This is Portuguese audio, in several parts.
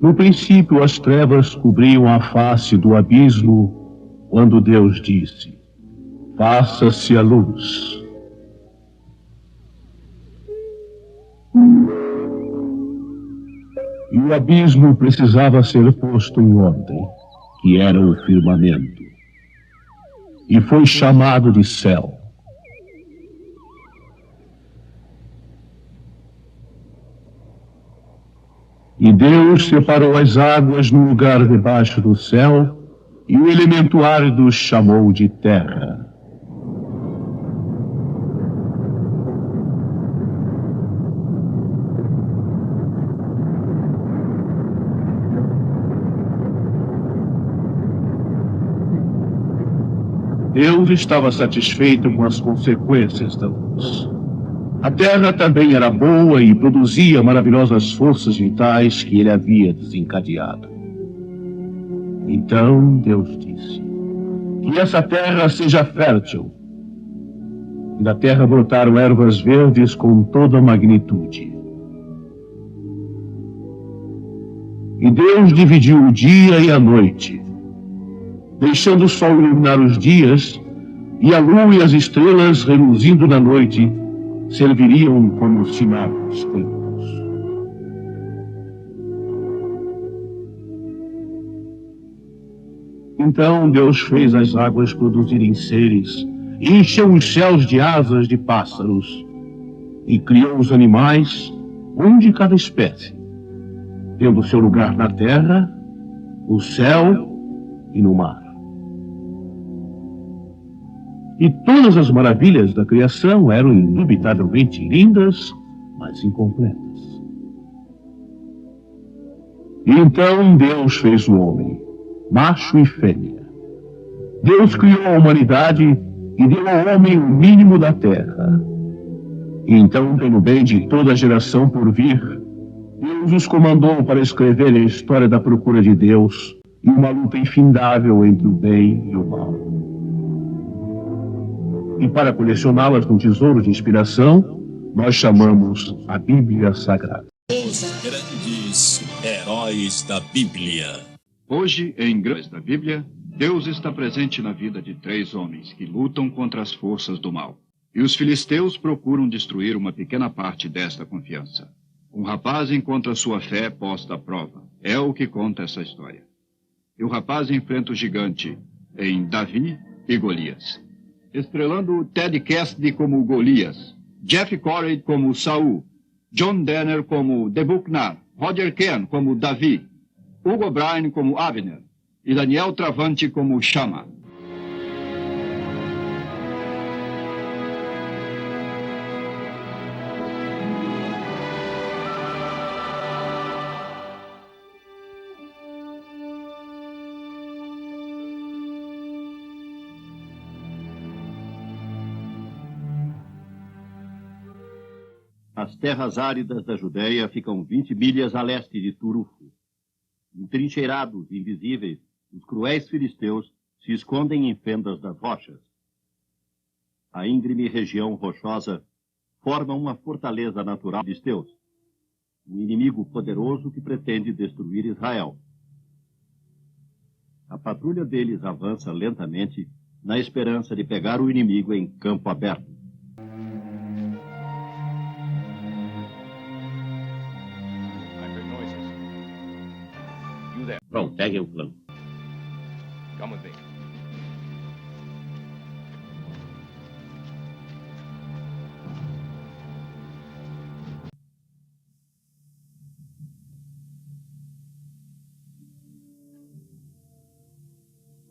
No princípio, as trevas cobriam a face do abismo, quando Deus disse: faça-se a luz. E o abismo precisava ser posto em ordem, que era o firmamento. E foi chamado de céu. E Deus separou as águas no lugar debaixo do céu, e o elemento árido chamou de terra. Deus estava satisfeito com as consequências da luz. A terra também era boa e produzia maravilhosas forças vitais que ele havia desencadeado. Então Deus disse: que essa terra seja fértil. E da terra brotaram ervas verdes com toda a magnitude. E Deus dividiu o dia e a noite, deixando o sol iluminar os dias, e a lua e as estrelas, reluzindo na noite, serviriam como sinal dos tempos. Então Deus fez as águas produzirem seres, e encheu os céus de asas de pássaros, e criou os animais, um de cada espécie, tendo seu lugar na terra, no céu e no mar. E todas as maravilhas da criação eram indubitavelmente lindas, mas incompletas. E então Deus fez o homem, macho e fêmea. Deus criou a humanidade e deu ao homem o mínimo da terra. E então, pelo bem de toda a geração por vir, Deus os comandou para escrever a história da procura de Deus e uma luta infindável entre o bem e o mal. E para colecioná-las num tesouro de inspiração, nós chamamos a Bíblia Sagrada. Os grandes heróis da Bíblia. Hoje, em Grandes da Bíblia, Deus está presente na vida de 3 homens que lutam contra as forças do mal. E os filisteus procuram destruir uma pequena parte desta confiança. Um rapaz encontra sua fé posta à prova. É o que conta essa história. E o rapaz enfrenta o gigante em Davi e Golias. Estrelando Ted Cassidy como Golias, Jeff Corey como Saul, John Denner como Nebuchadnezzar, Roger Ken como Davi, Hugo Bryan como Abner e Daniel Travante como Shammah. As terras áridas da Judéia ficam 20 milhas a leste de Turufo. Entrincheirados, invisíveis, os cruéis filisteus se escondem em fendas das rochas. A íngreme região rochosa forma uma fortaleza natural de filisteus, um inimigo poderoso que pretende destruir Israel. A patrulha deles avança lentamente na esperança de pegar o inimigo em campo aberto. Pronto, peguem o plano. Come with me.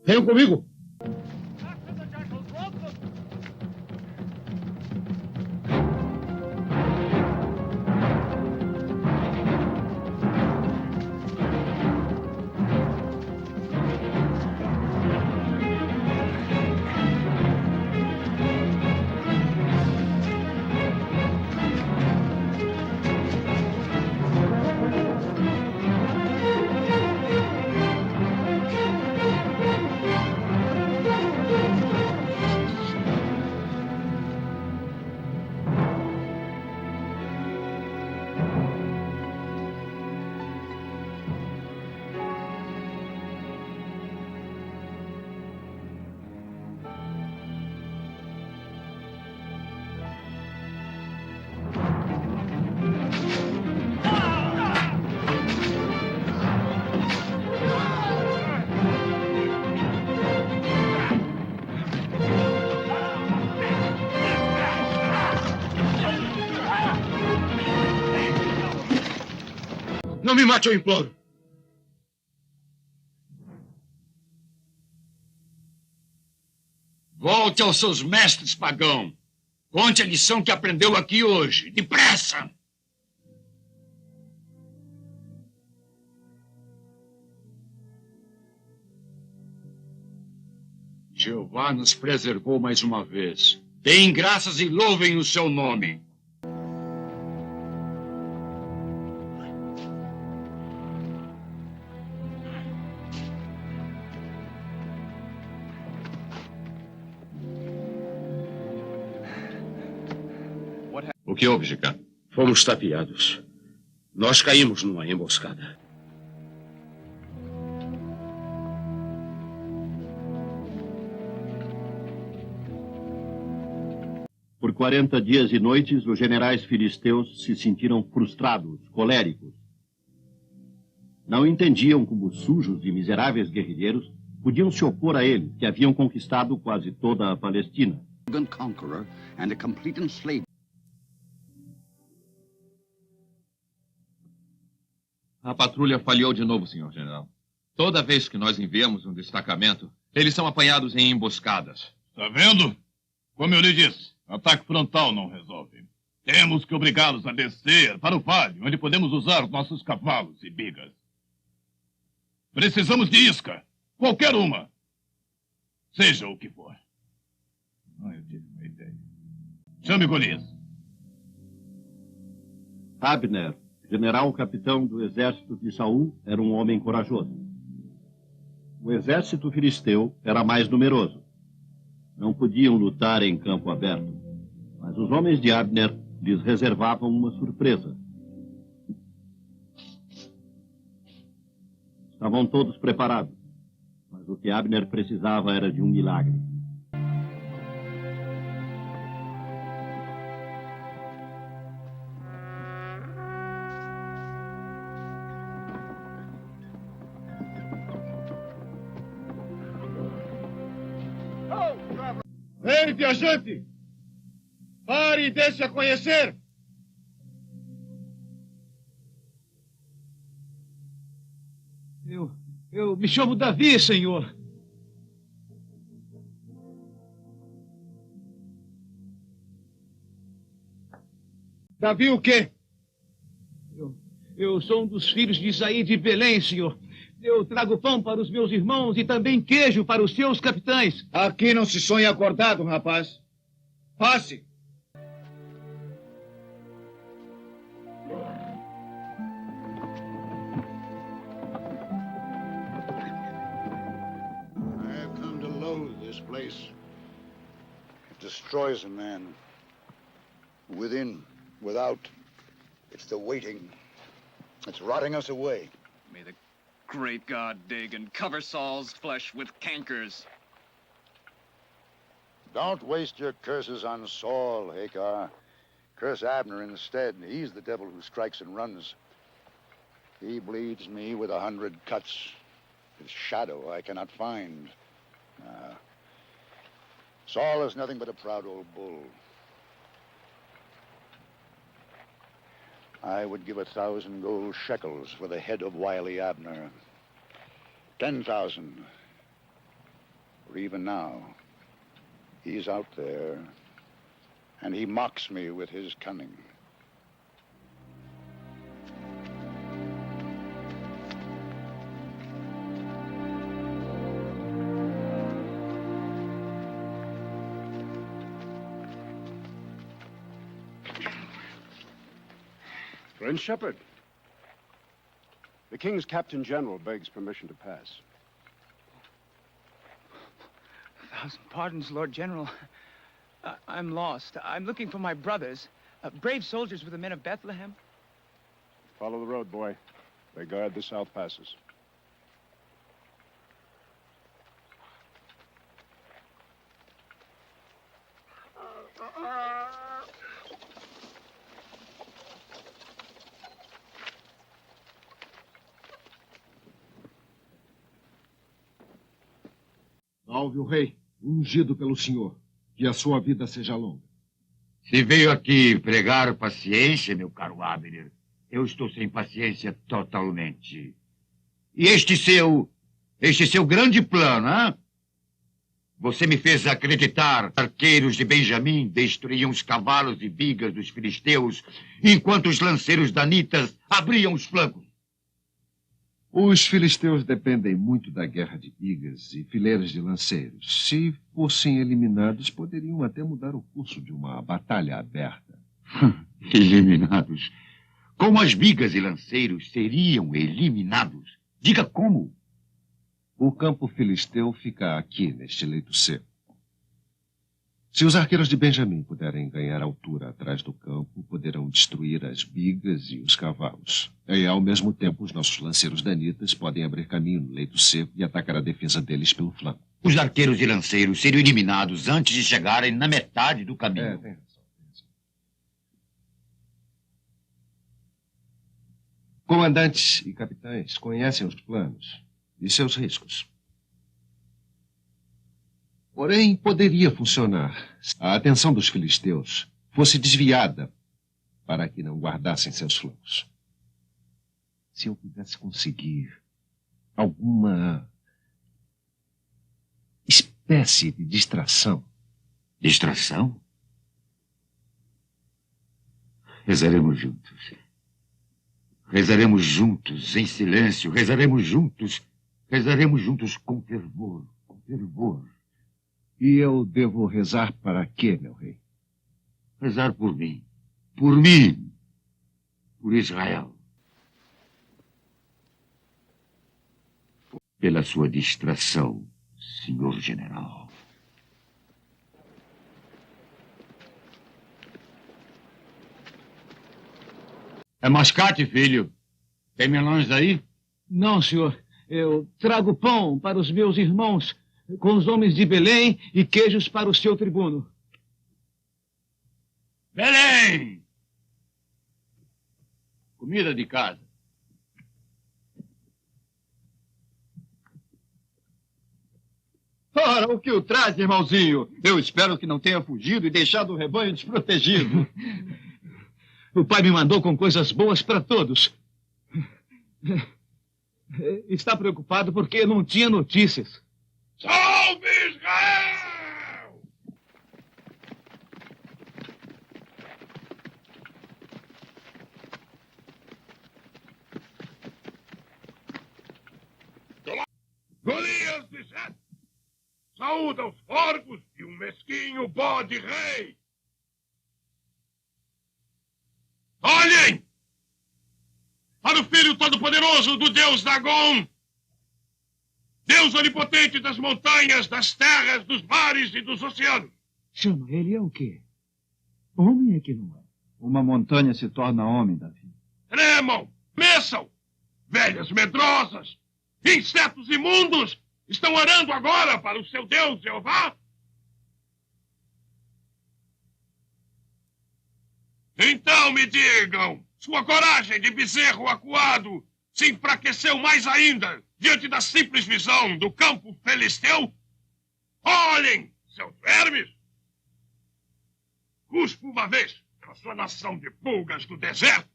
Venham comigo! me mate, eu imploro. Volte aos seus mestres, pagão. Conte a lição que aprendeu aqui hoje. Depressa! Jeová nos preservou mais uma vez. Deem graças e louvem o seu nome. O que houve, Jica? Fomos tapeados. Nós caímos numa emboscada. Por 40 dias e noites, os generais filisteus se sentiram frustrados, coléricos. Não entendiam como os sujos e miseráveis guerrilheiros podiam se opor a eles, que haviam conquistado quase toda a Palestina. Conqueror and a complete enslaver. A patrulha falhou de novo, senhor general. Toda vez que nós enviamos um destacamento, eles são apanhados em emboscadas. Está vendo? Como eu lhe disse, ataque frontal não resolve. Temos que obrigá-los a descer para o vale, onde podemos usar nossos cavalos e bigas. Precisamos de isca. Qualquer uma. Seja o que for. Eu tive uma ideia. Chame Golias. Abner, general-capitão do exército de Saul, era um homem corajoso. O exército filisteu era mais numeroso. Não podiam lutar em campo aberto, mas os homens de Abner lhes reservavam uma surpresa. Estavam todos preparados, mas o que Abner precisava era de um milagre. Ei, viajante! Pare e deixe a conhecer! Eu me chamo Davi, senhor. Davi o quê? Eu sou um dos filhos de Isaí de Belém, senhor. Eu trago pão para os meus irmãos e também queijo para os seus capitães. Aqui não se sonha acordado, rapaz. Passe. I have come to loathe this place. It destroys a man. Within, without. It's the waiting. It's rotting us away. May the great God dig and cover Saul's flesh with cankers. Don't waste your curses on Saul, Hagar. Curse Abner instead. He's the devil who strikes and runs. He bleeds me with 100 cuts. His shadow I cannot find. Saul is nothing but a proud old bull. I would give 1,000 gold shekels for the head of wily Abner. 10,000. For even now, he's out there, and he mocks me with his cunning. Prince Shepard, the King's Captain General begs permission to pass. 1,000 pardons, Lord General. I'm lost. I'm looking for my brothers. Brave soldiers with the men of Bethlehem. Follow the road, boy. They guard the south passes. Salve o rei, ungido pelo senhor. Que a sua vida seja longa. Se veio aqui pregar paciência, meu caro Abner, Eu estou sem paciência totalmente. E este seu grande plano, hein? Você me fez acreditar que arqueiros de Benjamim destruíam os cavalos e bigas dos filisteus, enquanto os lanceiros danitas abriam os flancos. Os filisteus dependem muito da guerra de bigas e fileiras de lanceiros. Se fossem eliminados, poderiam até mudar o curso de uma batalha aberta. Eliminados? Como as bigas e lanceiros seriam eliminados? Diga como. O campo filisteu fica aqui, neste leito seco. Se os arqueiros de Benjamim puderem ganhar altura atrás do campo, poderão destruir as bigas e os cavalos. E, ao mesmo tempo, os nossos lanceiros danitas podem abrir caminho no leito seco e atacar a defesa deles pelo flanco. Os arqueiros e lanceiros seriam eliminados antes de chegarem na metade do caminho. Tem razão. Comandantes e capitães conhecem os planos e seus riscos. Porém, poderia funcionar se a atenção dos filisteus fosse desviada para que não guardassem seus flancos. Se eu pudesse conseguir alguma espécie de distração. Distração? Rezaremos juntos. Rezaremos juntos, em silêncio. Rezaremos juntos. Rezaremos juntos com fervor. Com fervor. E eu devo rezar para quê, meu rei? Rezar por mim. Por mim. Por Israel. Pela sua distração, senhor general. É mascate, filho. Tem melões aí? Não, senhor. Eu trago pão para os meus irmãos, com os homens de Belém, e queijos para o seu tribuno. Belém! Comida de casa. Ora, o que o traz, irmãozinho? Eu espero que não tenha fugido e deixado o rebanho desprotegido. O pai me mandou com coisas boas para todos. Está preocupado porque não tinha notícias. Salve Israel! Golias de Sete saúda os porcos e um mesquinho bode rei. Olhem! Para o Filho Todo-Poderoso do Deus Dagon, Deus onipotente das montanhas, das terras, dos mares e dos oceanos. Chama ele é o quê? Homem é que não é. Uma montanha se torna homem, Davi. Tremam, meçam, velhas medrosas, insetos imundos, estão orando agora para o seu Deus, Jeová? Então me digam, sua coragem de bezerro acuado se enfraqueceu mais ainda diante da simples visão do campo filisteu? Olhem, seus vermes! Cuspo uma vez pela sua nação de pulgas do deserto.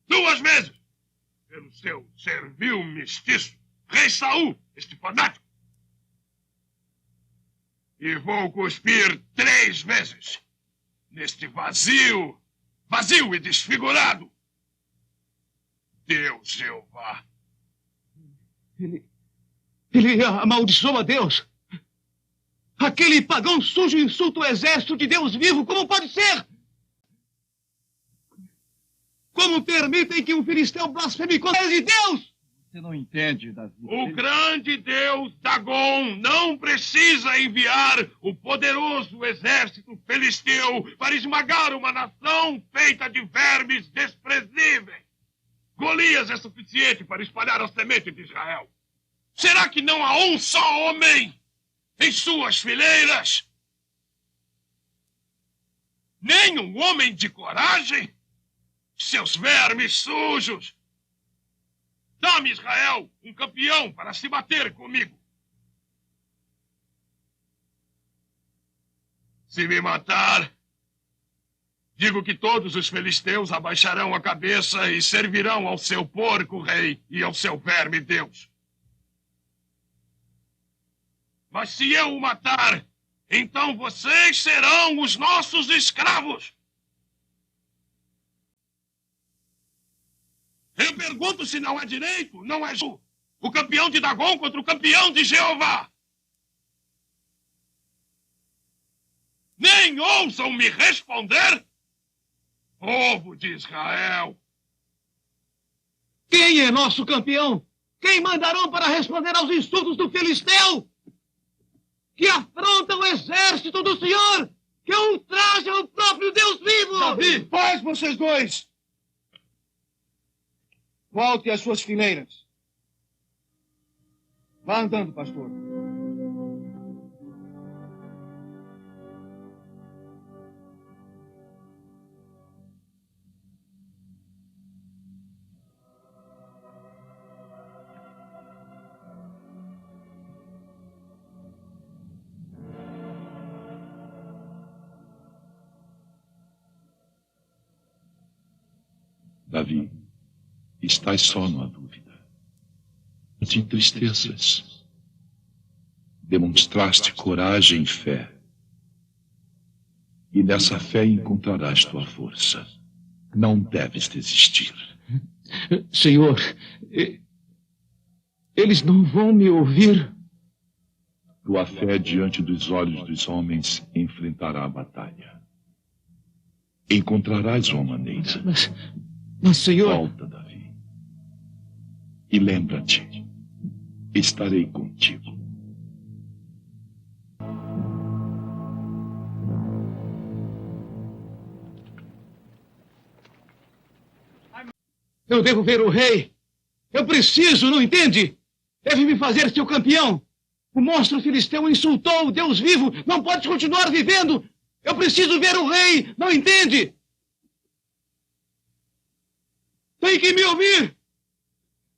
2 vezes pelo seu servil mestiço, Rei Saul, este fanático. E vou cuspir 3 vezes neste vazio e desfigurado Deus Jeová. Ele amaldiçoa Deus. Aquele pagão sujo insulta o exército de Deus vivo. Como pode ser? Como permitem que um filisteu blasfeme contra de Deus? Você não entende, Davi. O grande Deus Dagon não precisa enviar o poderoso exército filisteu para esmagar uma nação feita de vermes desprezíveis. Golias é suficiente para espalhar a semente de Israel. Será que não há um só homem em suas fileiras? Nem um homem de coragem? Seus vermes sujos! Dá-me, Israel, um campeão para se bater comigo. Se me matar, Digo que todos os filisteus abaixarão a cabeça e servirão ao seu porco rei e ao seu verme Deus. Mas se eu o matar, então vocês serão os nossos escravos. Eu pergunto se não é direito, não é justo. O campeão de Dagon contra o campeão de Jeová. Nem ousam me responder? Povo de Israel. Quem é nosso campeão? Quem mandarão para responder aos insultos do filisteu? Que afronta o exército do Senhor, que ultraja o próprio Deus vivo! Davi, paz vocês dois! Volte às suas fileiras. Vá andando, pastor. Davi, estás só numa dúvida. Não te entristeças. Demonstraste coragem e fé. E nessa fé encontrarás tua força. Não deves desistir. Senhor, eles não vão me ouvir. Tua fé diante dos olhos dos homens enfrentará a batalha. Encontrarás uma maneira. Mas, Senhor... Volta, Davi. E lembra-te, estarei contigo. Eu devo ver o rei. Eu preciso, não entende? Deve me fazer seu campeão. O monstro filisteu insultou o Deus vivo. Não pode continuar vivendo. Eu preciso ver o rei, não entende? Tem que me ouvir!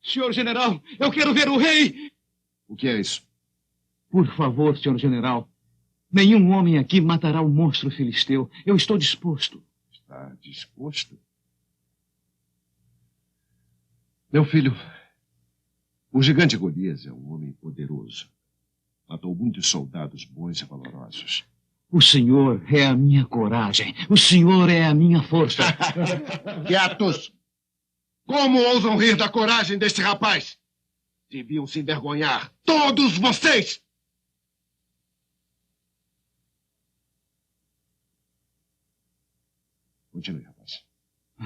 Senhor general, eu quero ver o rei! O que é isso? Por favor, senhor general. Nenhum homem aqui matará o monstro filisteu. Eu estou disposto. Está disposto? Meu filho, o gigante Golias é um homem poderoso. Matou muitos soldados bons e valorosos. O senhor é a minha coragem. O senhor é a minha força. Quietos! Como ousam rir da coragem deste rapaz? Deviam se envergonhar. Todos vocês! Continue, rapaz.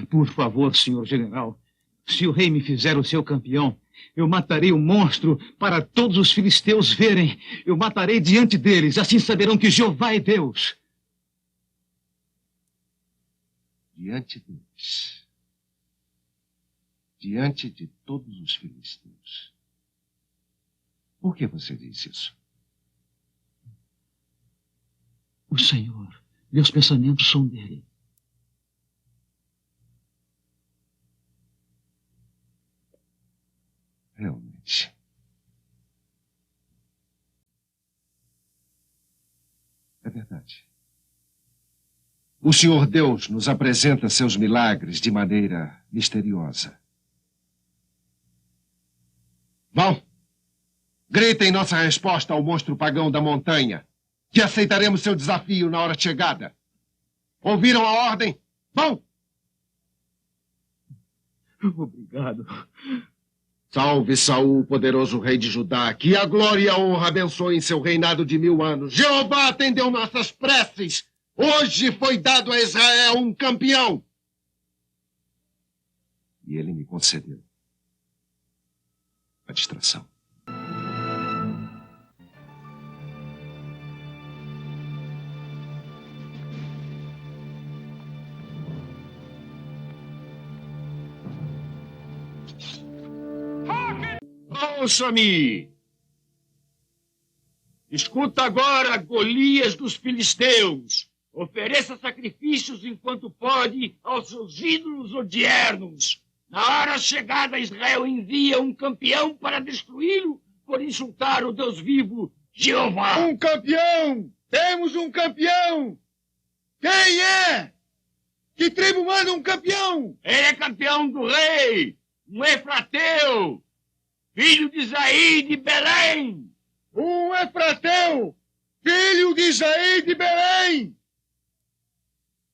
Por favor, senhor general. Se o rei me fizer o seu campeão, eu matarei o monstro para todos os filisteus verem. Eu matarei diante deles. Assim saberão que Jeová é Deus. Diante deles. Diante de todos os filisteus. Por que você diz isso? O Senhor, meus pensamentos são dele. Realmente. É verdade. O Senhor Deus nos apresenta seus milagres de maneira misteriosa. Vão! Gritem nossa resposta ao monstro pagão da montanha, que aceitaremos seu desafio na hora chegada. Ouviram a ordem? Vão! Obrigado. Salve Saul, poderoso rei de Judá, que a glória e a honra abençoem seu reinado de 1000 anos. Jeová atendeu nossas preces. Hoje foi dado a Israel um campeão. E ele me concedeu a distração. Ouça-me! Escuta agora, Golias dos filisteus. Ofereça sacrifícios enquanto pode aos seus ídolos odiernos. Na hora chegada, Israel envia um campeão para destruí-lo por insultar o Deus vivo, Jeová. Um campeão! Temos um campeão! Quem é? Que tribo manda um campeão? Ele é campeão do rei, um Efrateu, filho de Isaí de Belém. Um Efrateu, filho de Isaí de Belém.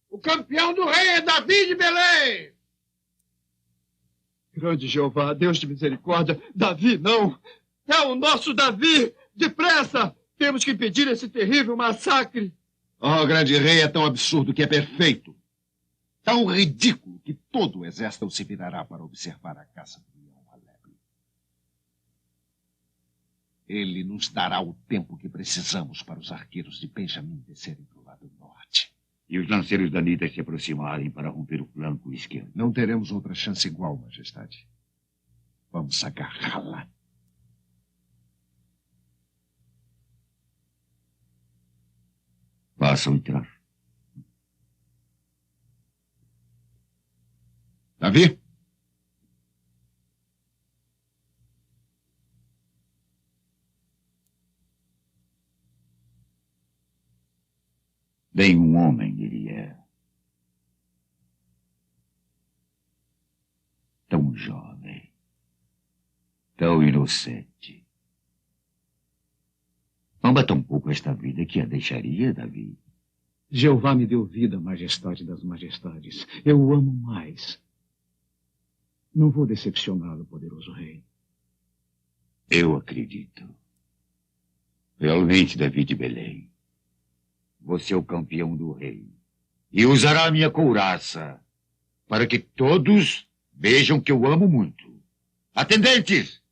O campeão do rei é Davi de Belém. Grande Jeová, Deus de misericórdia, Davi não. É o nosso Davi. Depressa, temos que impedir esse terrível massacre. Oh, grande rei é tão absurdo que é perfeito. Tão ridículo que todo o exército se virará para observar a caça do leão alegre. Ele nos dará o tempo que precisamos para os arqueiros de Benjamim descerem para o lado norte. E os lanceiros danitas se aproximarem para romper o flanco esquerdo. Não teremos outra chance igual, majestade. Vamos agarrá-la. Façam entrar. Davi? Bem um homem ele é. Tão jovem. Tão inocente. Ama tão pouco esta vida que a deixaria, Davi? Jeová me deu vida, majestade das majestades. Eu o amo mais. Não vou decepcioná-lo, poderoso rei. Eu acredito. Realmente, Davi de Belém. Você é o campeão do rei. E usará a minha couraça para que todos vejam que eu amo muito. Atendentes!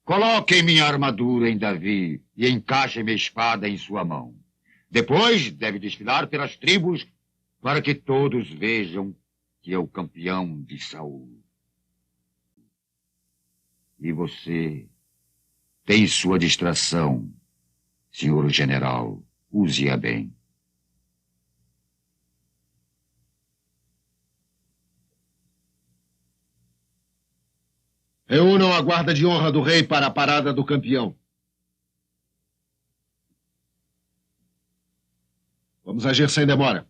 Coloquem minha armadura em Davi e encaixem minha espada em sua mão. Depois deve desfilar pelas tribos para que todos vejam que é o campeão de Saul. E você tem sua distração, senhor general. Use-a bem. Reúnam a guarda de honra do rei para a parada do campeão. Vamos agir sem demora.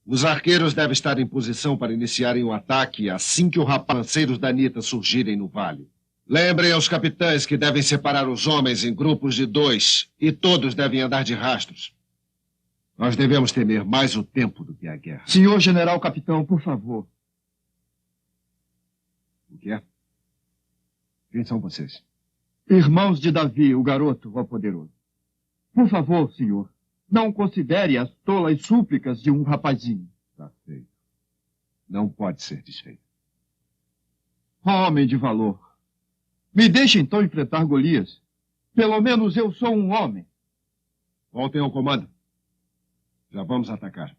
Os arqueiros devem estar em posição para iniciarem o ataque assim que os lanceiros da Anitta surgirem no vale. Lembrem aos capitães que devem separar os homens em grupos de 2 e todos devem andar de rastros. Nós devemos temer mais o tempo do que a guerra. Senhor general capitão, por favor. O que é? Quem são vocês? Irmãos de Davi, o garoto, ó poderoso. Por favor, senhor, não considere as tolas súplicas de um rapazinho. Está feito. Não pode ser desfeito. Homem de valor. Me deixe então enfrentar Golias. Pelo menos eu sou um homem. Voltem ao comando. Já vamos atacar.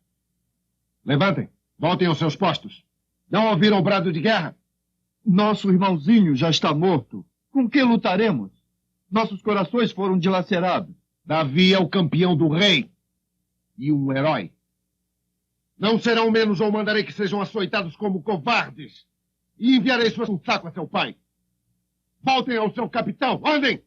Levantem. Voltem aos seus postos. Não ouviram o brado de guerra? Nosso irmãozinho já está morto. Com que lutaremos? Nossos corações foram dilacerados. Davi é o campeão do rei. E um herói. Não serão menos ou mandarei que sejam açoitados como covardes. E enviarei um saco a seu pai. Voltem ao seu capitão. Andem!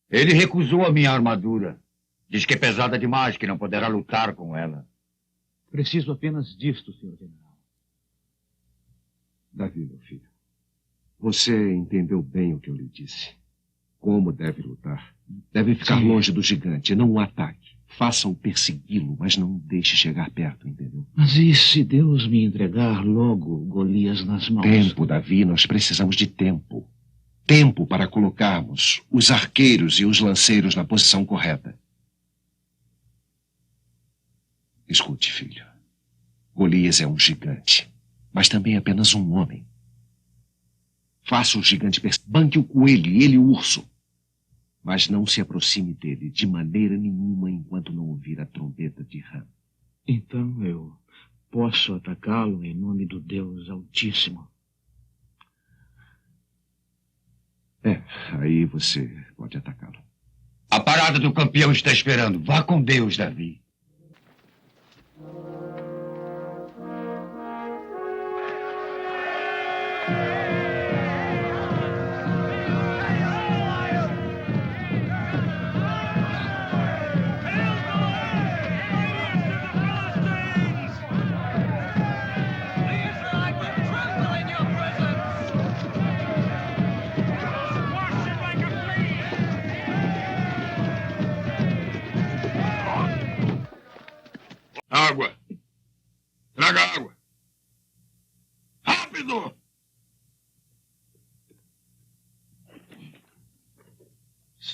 Ele recusou a minha armadura. Diz que é pesada demais, que não poderá lutar com ela. Preciso apenas disto, senhor general. Davi, meu filho, você entendeu bem o que eu lhe disse. Como deve lutar. Deve ficar longe do gigante, não o ataque. Faça-o persegui-lo, mas não o deixe chegar perto, entendeu? Mas e se Deus me entregar logo Golias nas mãos? Tempo, Davi, nós precisamos de tempo. Tempo para colocarmos os arqueiros e os lanceiros na posição correta. Escute, filho. Golias é um gigante, mas também apenas um homem. Faça o gigante banque o coelho e ele o urso. Mas não se aproxime dele de maneira nenhuma enquanto não ouvir a trombeta de Ram. Então eu posso atacá-lo em nome do Deus Altíssimo. Aí você pode atacá-lo. A parada do campeão está esperando. Vá com Deus, Davi.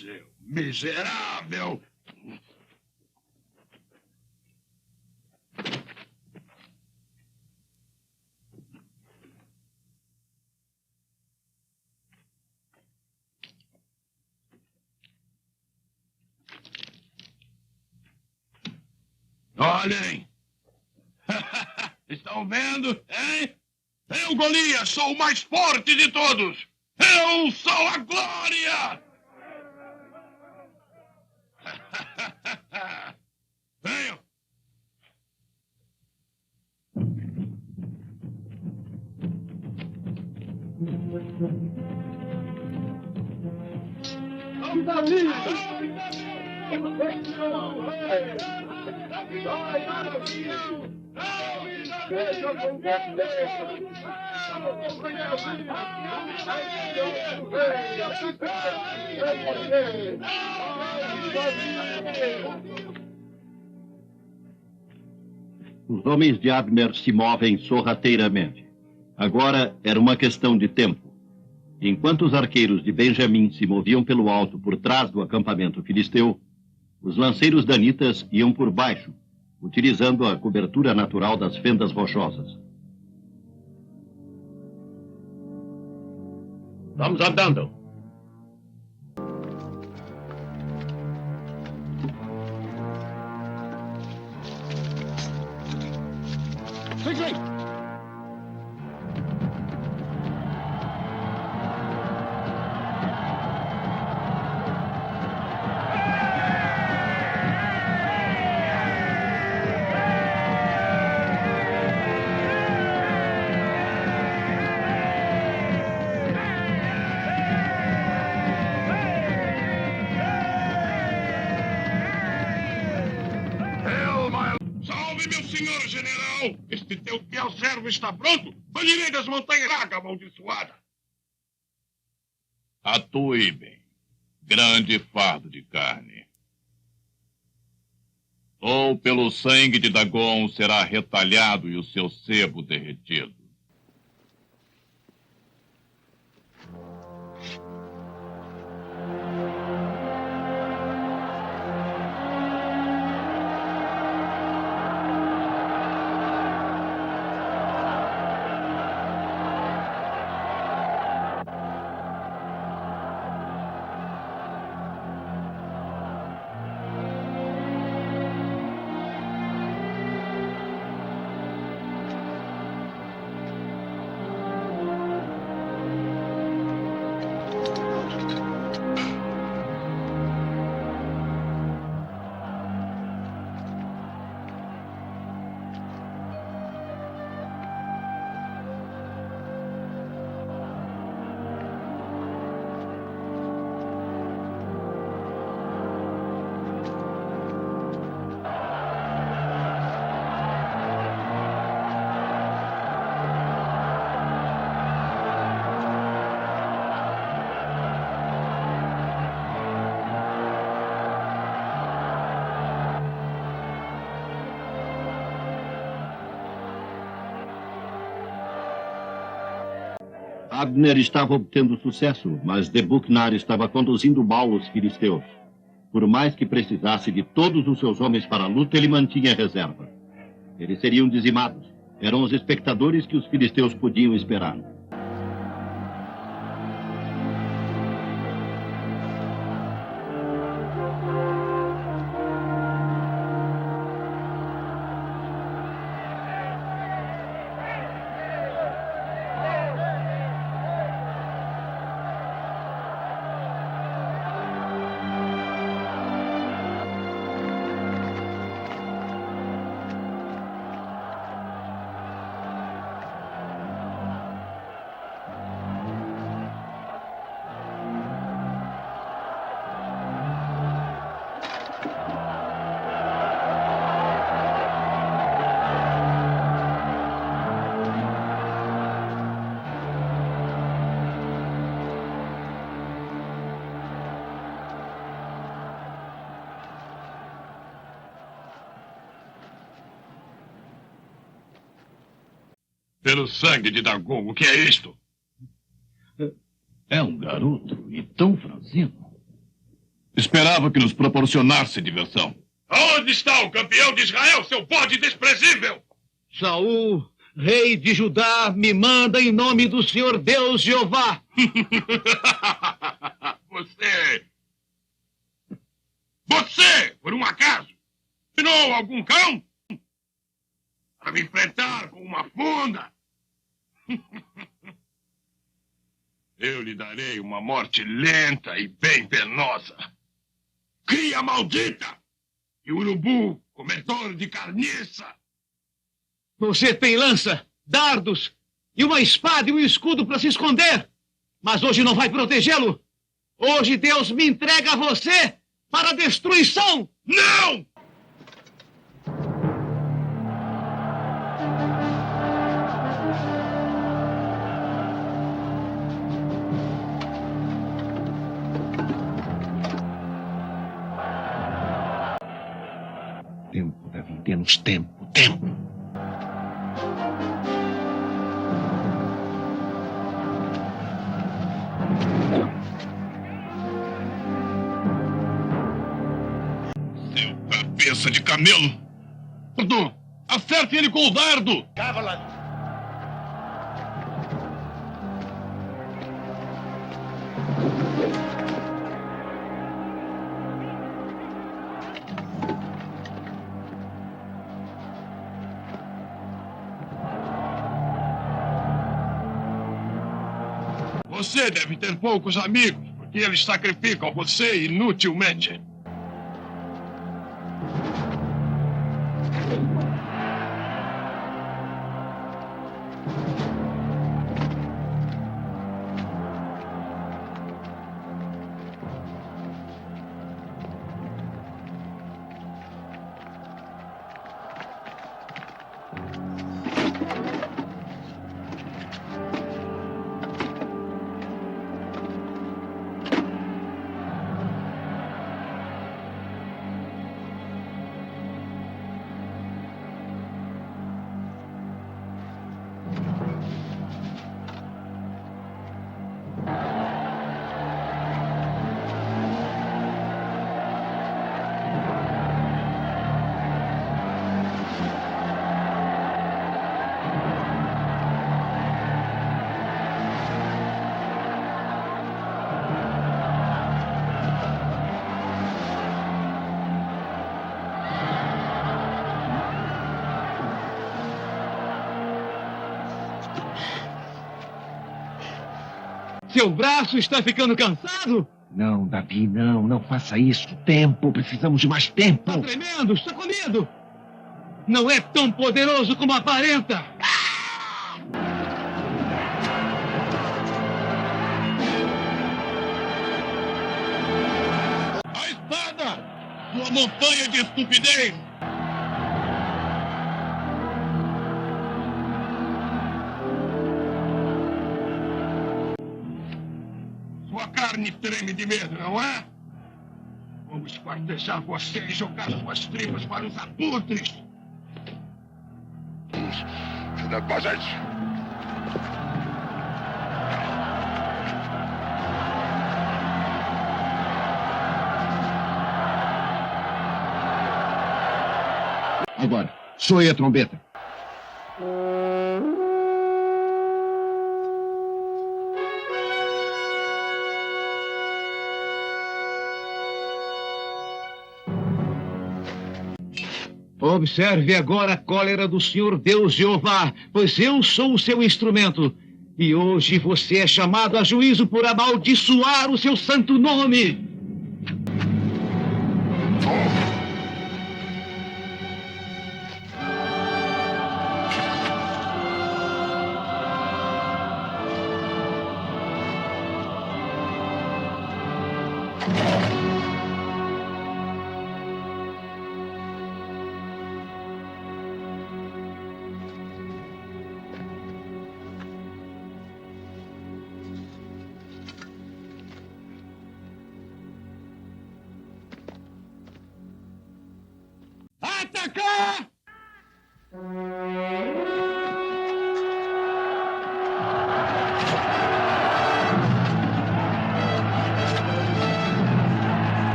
seu miserável! Olhem! Estão vendo, hein? Eu, Golias, sou o mais forte de todos! Eu sou a glória! Venham! Os homens de Abner se movem sorrateiramente. Agora era uma questão de tempo. Enquanto os arqueiros de Benjamim se moviam pelo alto por trás do acampamento filisteu, os lanceiros danitas iam por baixo, utilizando a cobertura natural das fendas rochosas. Vamos andando. Quickly! Salve, meu senhor general! Este teu fiel servo está pronto? Banirei das montanhas Praga amaldiçoada! Atue bem, grande fardo de carne. Ou pelo sangue de Dagon será retalhado e o seu sebo derretido. Abner estava obtendo sucesso, mas Nebuchadnezzar estava conduzindo mal os filisteus. Por mais que precisasse de todos os seus homens para a luta, ele mantinha reserva. Eles seriam dizimados. Eram os espectadores que os filisteus podiam esperar. Pelo sangue de Dagon, o que é isto? É um garoto e tão franzino. Esperava que nos proporcionasse diversão. Onde está o campeão de Israel, seu bode desprezível? Saul, rei de Judá, me manda em nome do Senhor Deus Jeová. Você, por um acaso, treinou algum cão para me enfrentar com uma funda? Eu lhe darei uma morte lenta e bem penosa. Cria maldita! E urubu, comedor de carniça! Você tem lança, dardos e uma espada e um escudo para se esconder. Mas hoje não vai protegê-lo. Hoje Deus me entrega a você para a destruição. Não! Tempo, Davi, temos tempo. Seu cabeça de camelo! Arthur, acerte ele com o dardo! Cavalaria! Você deve ter poucos amigos, porque eles sacrificam você inutilmente. Seu braço está ficando cansado? Não, Davi, não faça isso. Tempo, precisamos de mais tempo. Está tremendo, está com medo. Não é tão poderoso como aparenta. A espada! Sua montanha de estupidez! Sua carne treme de medo, não é? Vou esquartejar você e jogar suas tripas para os abutres! Não faça isso! Agora, soe a trombeta. Observe agora a cólera do Senhor Deus Jeová, pois eu sou o seu instrumento. E hoje você é chamado a juízo por amaldiçoar o seu santo nome. Atacar!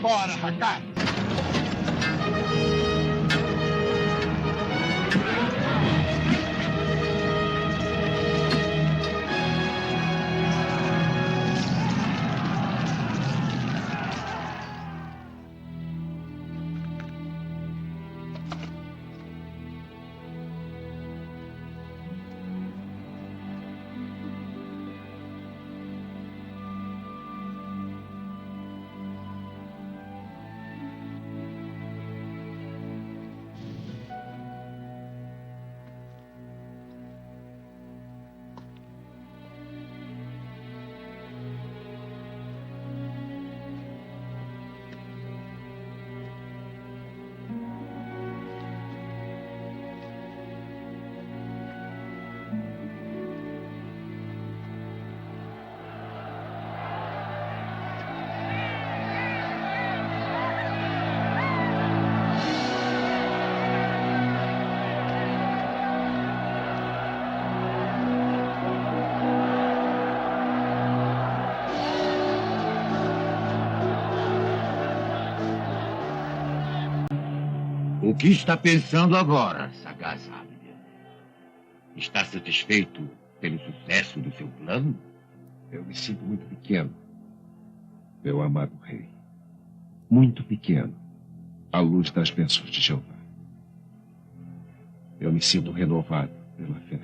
agora, rapaz. O que está pensando agora, sagaz Abner? Está satisfeito pelo sucesso do seu plano? Eu me sinto muito pequeno, meu amado rei. Muito pequeno, à luz das bênçãos de Jeová. Eu me sinto renovado pela fé.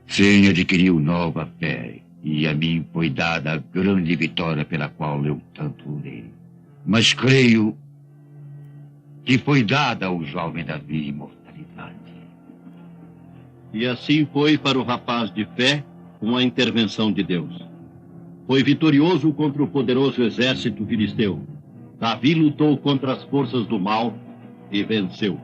Sim, adquiriu nova fé, e a mim foi dada a grande vitória pela qual eu tanto orei. Mas creio que foi dada ao jovem Davi imortalidade. E assim foi para o rapaz de fé com a intervenção de Deus. Foi vitorioso contra o poderoso exército filisteu. Davi lutou contra as forças do mal e venceu.